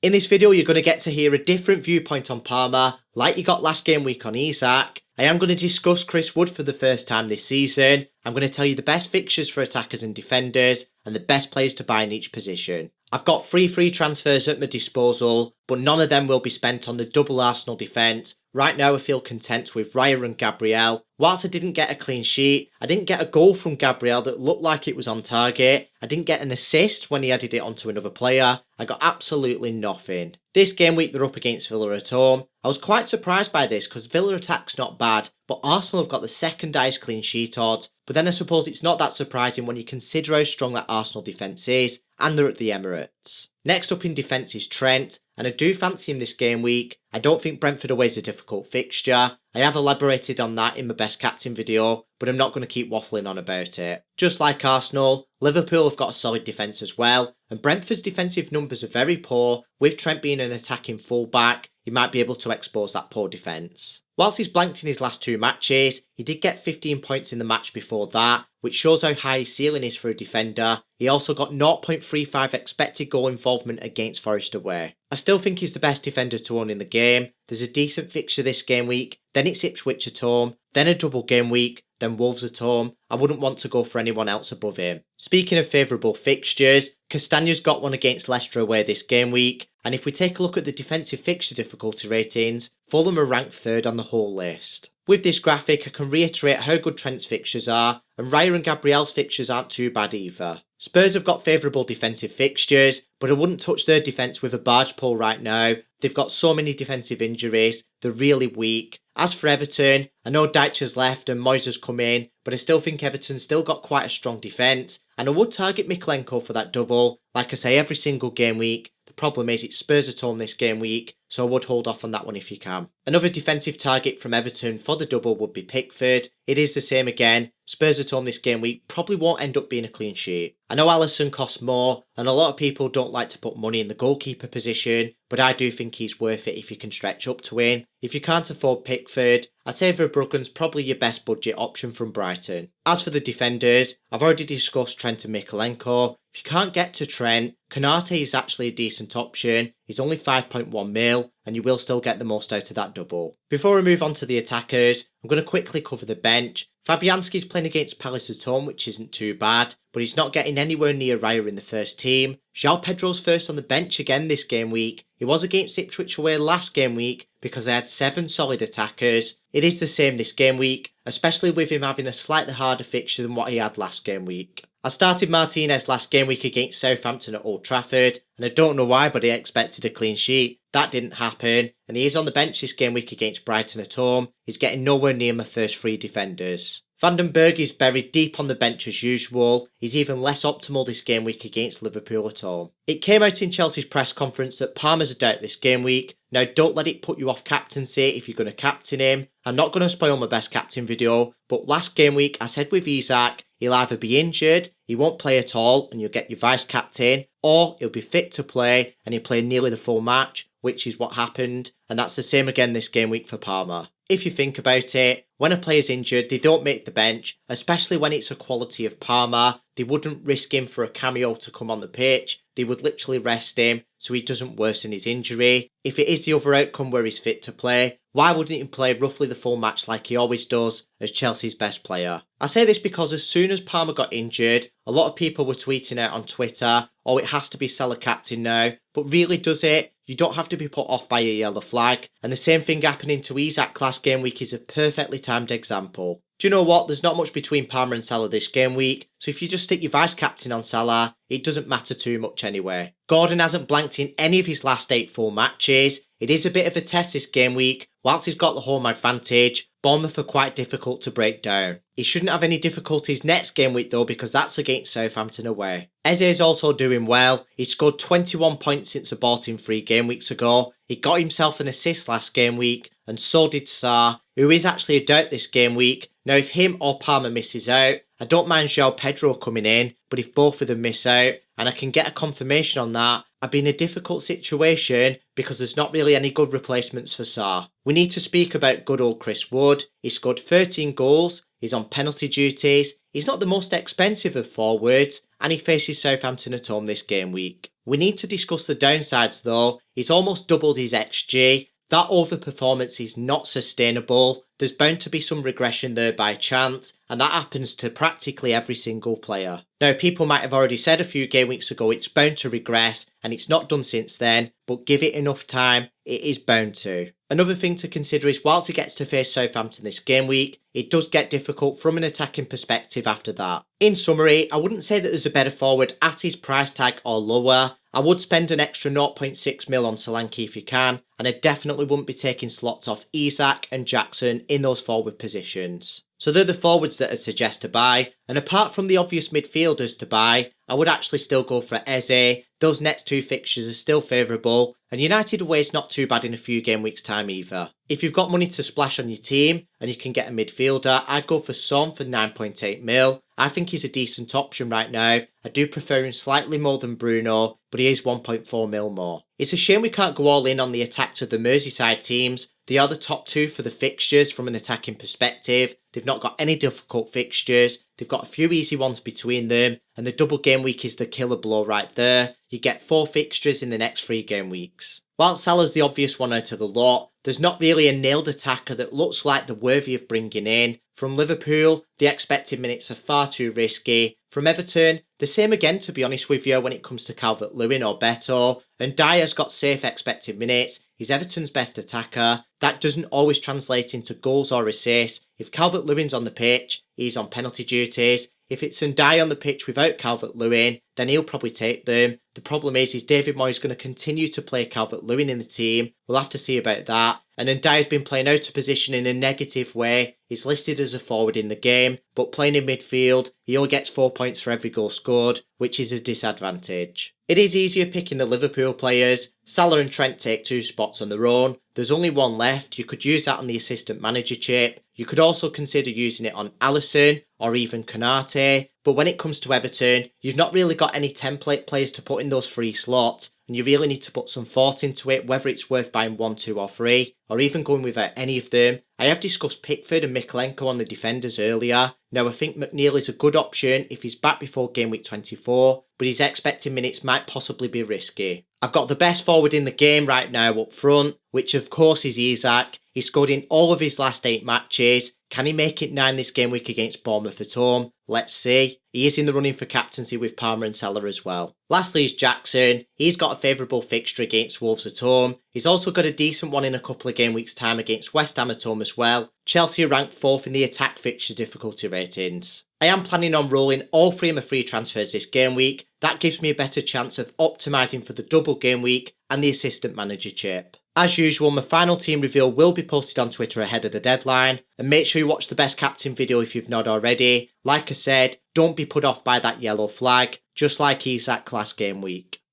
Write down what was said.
In this video, you're going to get to hear a different viewpoint on Palmer, like you got last game week on Isak. I am going to discuss Chris Wood for the first time this season. I'm going to tell you the best fixtures for attackers and defenders, and the best players to buy in each position. I've got 3 free transfers at my disposal, but none of them will be spent on the double Arsenal defence. Right now I feel content with Raya and Gabriel. Whilst I didn't get a clean sheet, I didn't get a goal from Gabriel that looked like it was on target. I didn't get an assist when he added it onto another player. I got absolutely nothing. This game week they're up against Villa at home. I was quite surprised by this because Villa attack's not bad, but Arsenal have got the second highest clean sheet odds. But then I suppose it's not that surprising when you consider how strong that Arsenal defence is, and they're at the Emirates. Next up in defence is Trent, and I do fancy him this game week. I don't think Brentford away is a difficult fixture. I have elaborated on that in my best captain video, but I'm not going to keep waffling on about it. Just like Arsenal, Liverpool have got a solid defence as well, and Brentford's defensive numbers are very poor. With Trent being an attacking fullback, he might be able to expose that poor defence. Whilst he's blanked in his last 2 matches, he did get 15 points in the match before that, which shows how high his ceiling is for a defender. He also got 0.35 expected goal involvement against Forest away. I still think he's the best defender to own in the game. There's a decent fixture this game week, then it's Ipswich at home, then a double game week, then Wolves at home. I wouldn't want to go for anyone else above him. Speaking of favourable fixtures, Castagne's got one against Leicester away this game week, and if we take a look at the defensive fixture difficulty ratings, Fulham are ranked 3rd on the whole list. With this graphic, I can reiterate how good Trent's fixtures are, and Raya and Gabriel's fixtures aren't too bad either. Spurs have got favourable defensive fixtures, but I wouldn't touch their defence with a barge pole right now. They've got so many defensive injuries, they're really weak. As for Everton, I know Dyche's left and Moyes has come in, but I still think Everton's still got quite a strong defence, and I would target Mykolenko for that double, like I say every single game week. The problem is it's Spurs at home this game week, so I would hold off on that one if you can. Another defensive target from Everton for the double would be Pickford. It is the same again. Spurs at home this game week probably won't end up being a clean sheet. I know Alisson costs more, and a lot of people don't like to put money in the goalkeeper position, but I do think he's worth it if you can stretch up to him. If you can't afford Pickford, I'd say Verbruggen's probably your best budget option from Brighton. As for the defenders, I've already discussed Trent and Mykolenko. If you can't get to Trent, Konate is actually a decent option. He's only 5.1 mil, and you will still get the most out of that double. Before we move on to the attackers, I'm going to quickly cover the bench. Fabianski's playing against Palace at home, which isn't too bad, but he's not getting anywhere near Raya in the first team. João Pedro's first on the bench again this game week. He was against Ipswich away last game week because they had 7 solid attackers. It is the same this game week, especially with him having a slightly harder fixture than what he had last game week. I started Martinez last game week against Southampton at Old Trafford, and I don't know why, but I expected a clean sheet. That didn't happen, and he is on the bench this game week against Brighton at home. He's getting nowhere near my first 3 defenders. Vandenberg is buried deep on the bench as usual. He's even less optimal this game week against Liverpool at home. It came out in Chelsea's press conference that Palmer's a doubt this game week. Now don't let it put you off captaincy if you're going to captain him. I'm not going to spoil my best captain video, but last game week I said with Isak, he'll either be injured, he won't play at all and you'll get your vice captain, or he'll be fit to play and he'll play nearly the full match, which is what happened, and that's the same again this game week for Palmer. If you think about it, when a player's injured, they don't make the bench, especially when it's a quality of Palmer. They wouldn't risk him for a cameo to come on the pitch. They would literally rest him so he doesn't worsen his injury. If it is the other outcome where he's fit to play, why wouldn't he play roughly the full match like he always does as Chelsea's best player? I say this because as soon as Palmer got injured, a lot of people were tweeting out on Twitter, oh, it has to be Salah captain now. But really, does it? You don't have to be put off by a yellow flag. And the same thing happening to Isak last game week is a perfectly timed example. Do you know what? There's not much between Palmer and Salah this game week, so if you just stick your vice captain on Salah, it doesn't matter too much anyway. Gordon hasn't blanked in any of his last 8 full matches. It is a bit of a test this game week. Whilst he's got the home advantage, Bournemouth are quite difficult to break down. He shouldn't have any difficulties next game week though, because that's against Southampton away. Eze is also doing well. He scored 21 points since I bought him 3 game weeks ago. He got himself an assist last game week, and so did SARR, who is actually a doubt this game week. Now if him or Palmer misses out, I don't mind João Pedro coming in, but if both of them miss out, and I can get a confirmation on that, I'd be in a difficult situation because there's not really any good replacements for SARR. We need to speak about good old Chris Wood. He scored 13 goals, he's on penalty duties, he's not the most expensive of forwards, and he faces Southampton at home this game week. We need to discuss the downsides though. He's almost doubled his XG. That overperformance is not sustainable. There's bound to be some regression there by chance, and that happens to practically every single player. Now, people might have already said a few game weeks ago it's bound to regress, and it's not done since then, but give it enough time, it is bound to. Another thing to consider is whilst he gets to face Southampton this game week, it does get difficult from an attacking perspective after that. In summary, I wouldn't say that there's a better forward at his price tag or lower. I would spend an extra 0.6 mil on Solanke if you can, and I definitely wouldn't be taking slots off Isak and Jackson in those forward positions. So they're the forwards that I suggest to buy, and apart from the obvious midfielders to buy, I would actually still go for Eze. Those next two fixtures are still favourable, and United away is not too bad in a few game weeks time either. If you've got money to splash on your team, and you can get a midfielder, I'd go for Son for 9.8 mil. I think he's a decent option right now. I do prefer him slightly more than Bruno, but he is 1.4 mil more. It's a shame we can't go all in on the attacks of the Merseyside teams. They are the top two for the fixtures from an attacking perspective. They've not got any difficult fixtures. They've got a few easy ones between them, and the double game week is the killer blow right there. You get 4 fixtures in the next 3 game weeks. While Salah's the obvious one out of the lot, there's not really a nailed attacker that looks like they're worthy of bringing in. From Liverpool, the expected minutes are far too risky. From Everton, the same again to be honest with you when it comes to Calvert-Lewin or Beto. And Dyer's got safe expected minutes. He's Everton's best attacker. That doesn't always translate into goals or assists. If Calvert-Lewin's on the pitch, he's on penalty duties. If it's Ndiaye on the pitch without Calvert-Lewin, then he'll probably take them. The problem is David Moyes going to continue to play Calvert-Lewin in the team. We'll have to see about that. And Ndiaye's been playing out of position in a negative way. He's listed as a forward in the game, but playing in midfield, he only gets 4 points for every goal scored, which is a disadvantage. It is easier picking the Liverpool players. Salah and Trent take 2 spots on their own. There's only one left. You could use that on the assistant manager chip. You could also consider using it on Alisson or even Konate. But when it comes to Everton, you've not really got any template players to put in those 3 slots, and you really need to put some thought into it, whether it's worth buying 1, 2 or 3, or even going without any of them. I have discussed Pickford and Mykolenko on the defenders earlier. Now I think McNeil is a good option if he's back before game week 24, but his expected minutes might possibly be risky. I've got the best forward in the game right now up front, which of course is Isak. He scored in all of his last 8 matches. Can he make it 9 this game week against Bournemouth at home? Let's see. He is in the running for captaincy with Palmer and Salah as well. Lastly is Jackson. He's got a favourable fixture against Wolves at home. He's also got a decent one in a couple of game weeks time against West Ham at home as well. Chelsea are ranked 4th in the attack fixture difficulty ratings. I am planning on rolling all 3 of my free transfers this game week. That gives me a better chance of optimising for the double game week and the assistant manager chip. As usual, my final team reveal will be posted on Twitter ahead of the deadline, and make sure you watch the best captain video if you've not already. Like I said, don't be put off by that yellow flag, just like Isak last game week.